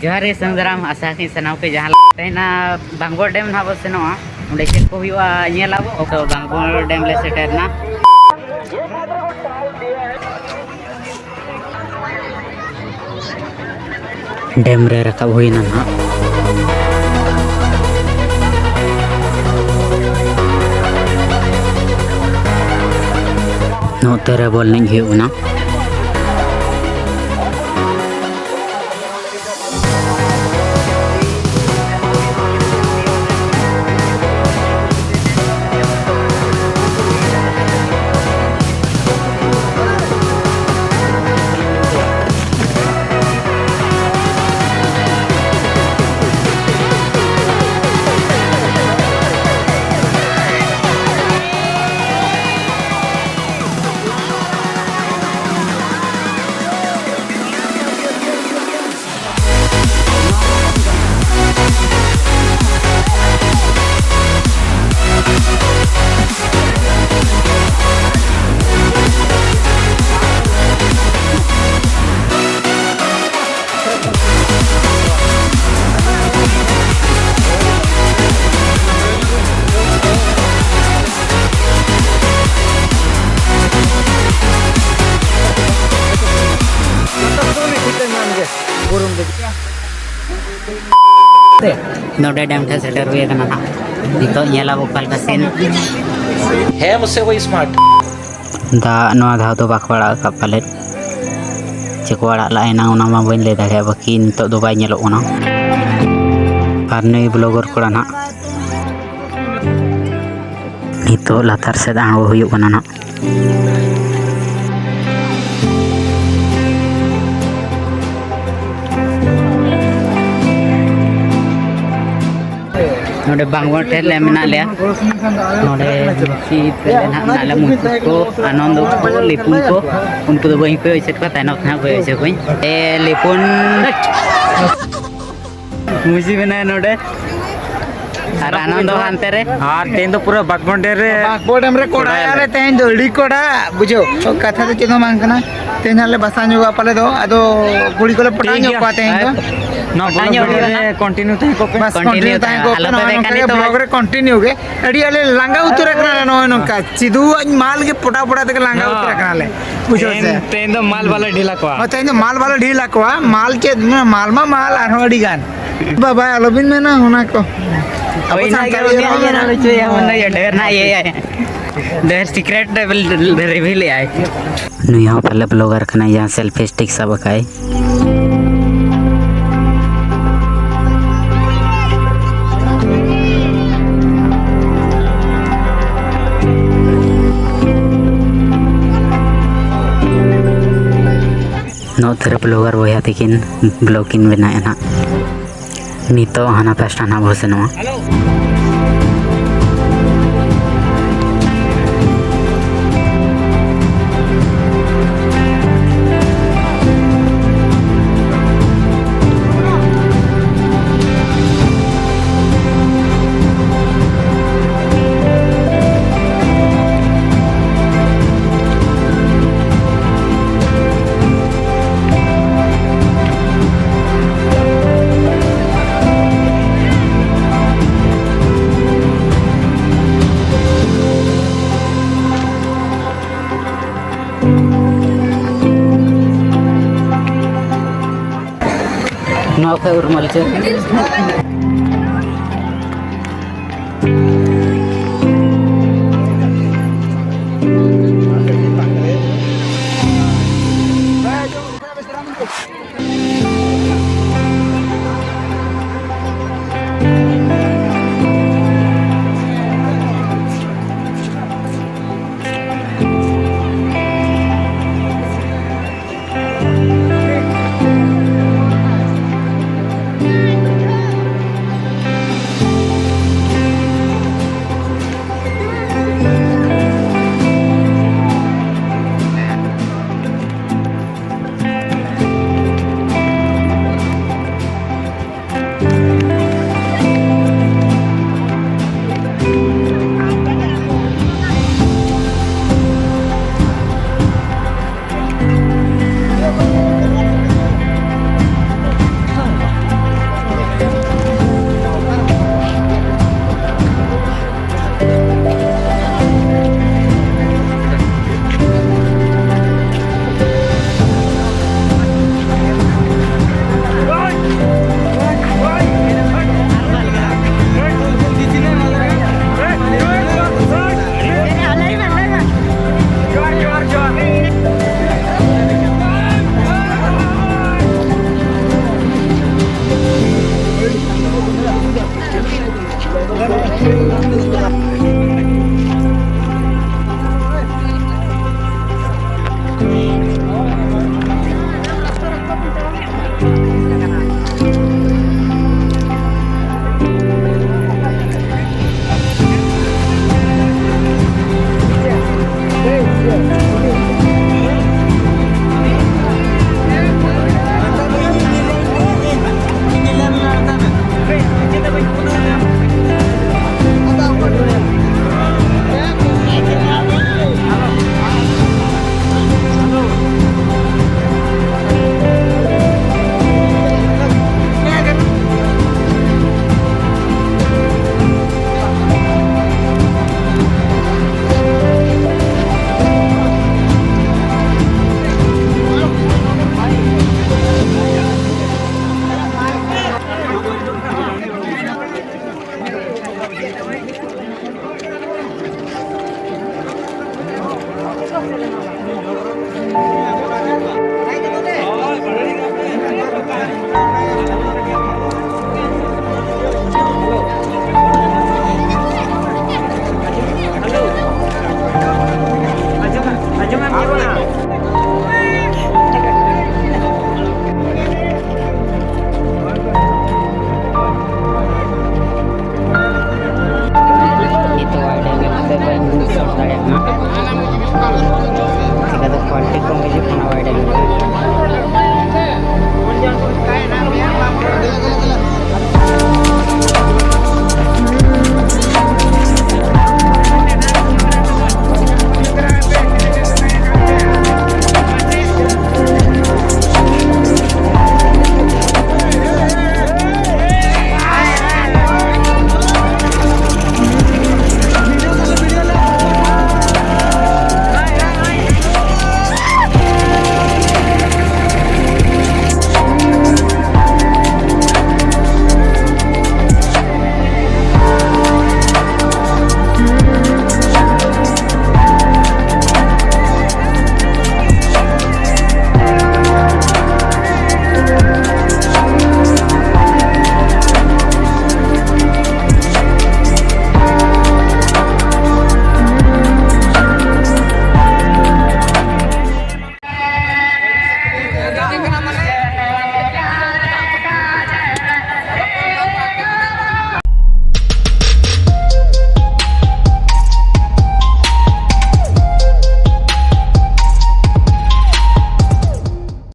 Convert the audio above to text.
जोहार गे संग्राम आशा की सनाव के जहाँ तेना बांगबोर डैम ना बो सेनोआ उंडे चेक को हुआ नेलाबो तो बांगबोर डैम ले सेटरना डैम रे रकब हुईना ना नोते रे बोल नहीं हुना नोडे डैम ठे सेटर हुए कना नितो नेला बोकल का सीन है मुझसे कोई स्मार्ट दा नवा धाव तो बाखवाड़ा का पालेट चेकवाड़ा लाइना उना मा बइन ले दाड़े बाकी नितो दो बाय नेलो ओना आर नई ब्लॉगर कोड़ा ना नितो लातार से आंगो हुयो कना ना नोडे बांगबोर ठेर ले मेना लिया नोडे की पेले ना ले मुकुट को आनंद को लिपुन को उनको तो वहीं पे सेट का तैनात ना कोई ऐसे कोई ए लिपुन मुझे बना नोडे और आनंद हानते रे हाँ तेन तो पूरा बागबोंडे रे कोड़ा यार तेन तो अड़ी कोड़ा बुझो तो कथा तो चेनो मांगना तेन हाले बसाने को पाले दो अदो गुड़ी को पटाने को आते हैं ना बोलो कंटिन्यू थे को बस कंटिन्यू ताई को ना ब्लॉग रे कंटिन्यू के अड़ी आले लांगा उतर रखना नो नोका चिदू माल के पोटा पोटा तक लांगा उतर रखना ले बुझो से तेन तो माल वाला ढीला को तेन तो माल वाला ढीला को माल के माल मा माल आरो अड़ी गान बाबा अलोबिन में ना होना को कोई ना ये ना बच्चे ये मन ये ढेर ना ये ढेर सीक्रेट रिवील आए नु यहाँ पहले ब्लॉगर कना यहाँ सेल्फी स्टिक सब काई नोतर ब्लॉगर बोया तिकिन ब्लॉगिंग बनाए ना नितो हाना पेस्टाना भोसनवा नौका उर्मल